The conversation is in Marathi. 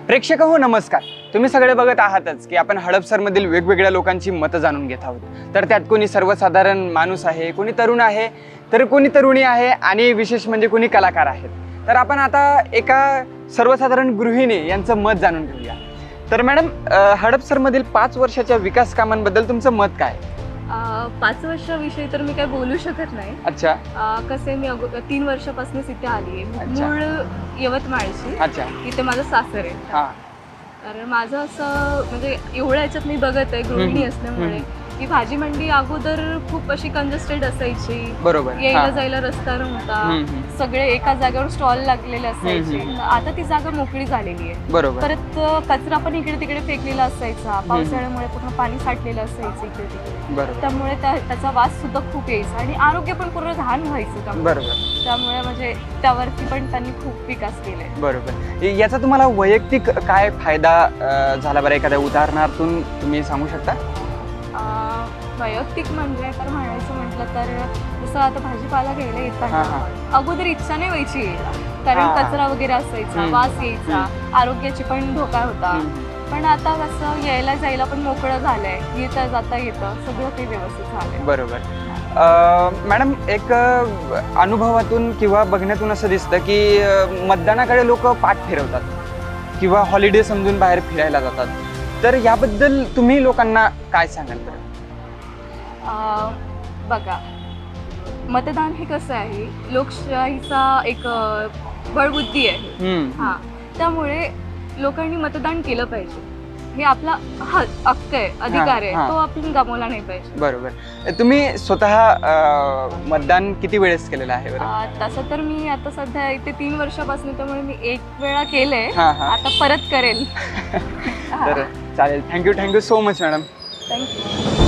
प्रेक्षक हो नमस्कार. तुम्ही सगळे बघत आहातच की आपण हडपसरमधील वेगवेगळ्या लोकांची मतं जाणून घेत आहोत. तर त्यात कोणी सर्वसाधारण माणूस आहे, कोणी तरुण आहे, तर कोणी तरुणी आहे आणि विशेष म्हणजे कोणी कलाकार आहेत. तर आपण आता एका सर्वसाधारण गृहिणी यांचं मत जाणून घेऊया. तर मॅडम, हडपसरमधील 5 वर्षाच्या विकास कामांबद्दल तुमचं मत काय? 5 वर्षाविषयी तर मी काय बोलू शकत नाही. अच्छा. कसे मी 3 वर्षापासूनच इथे आली आहे. मूळ यवतमाळची. अच्छा. इथे माझं सासर आहे. हां. तर माझं असं म्हणजे एवढ्या ह्याच्यात मी बघत आहे गृहिणी असल्यामुळे की भाजी मंडी अगोदर खूप अशी कंजेस्टेड असायची. बरोबर. यायला जायला रस्ता नव्हता. सगळे एका जागेवर स्टॉल लागलेले असायचे. आता ती जागा मोकळी झालेली आहे. बरोबर. परत कचरा पण इकडे तिकडे फेकलेला असायचा. पावसाळ्यामुळे पूर्ण पाणी साठलेलं असायचं इकडे तिकडे. बरोबर. त्यामुळे त्याचा वास सुद्धा खूप यायचा आणि आरोग्य पण पूर्ण घाण व्हायचं. बरोबर. त्यामुळे म्हणजे त्यावरती पण त्यांनी खूप विकास केलाय. बरोबर. याचा तुम्हाला वैयक्तिक काय फायदा झाला बरं? एखाद्या उदाहरणातून तुम्ही सांगू शकता? वैयक्तिक म्हणजे तर म्हणायचं म्हटलं तर जसं आता भाजीपाला घ्यायला येताना अगोदर इच्छा नाही व्हायची यायला, कारण कचरा वगैरे असायचा, वास यायचा, आरोग्याची पण धोका होता. पण आता कसं यायला जायला पण मोकळं झालंय, येता जाता येतं, सगळं काही व्यवस्थित झालंय. बरोबर. मॅडम, एक अनुभवातून किंवा बघण्यातून असं दिसतं की मतदानाकडे लोक पाठ फिरवतात किंवा हॉलिडे समजून बाहेर फिरायला जातात. तर याबद्दल तुम्ही लोकांना काय सांगाल बरं? बघा, मतदान हे कसं आहे, लोकशाहीचा एक बळबुद्धी आहे. त्यामुळे लोकांनी मतदान केलं पाहिजे. हे आपला हक्क आहे, अधिकार आहे, तो आपण गमावला नाही पाहिजे. बरोबर. तुम्ही स्वतः मतदान किती वेळेस केलेलं आहे बरं? तसं तर मी आता सध्या इथे 3 वर्षापासून, त्यामुळे मी 1 वेळा केलंय. आता परत करेल. तर चालेल. Thank you so much madam. Thank you.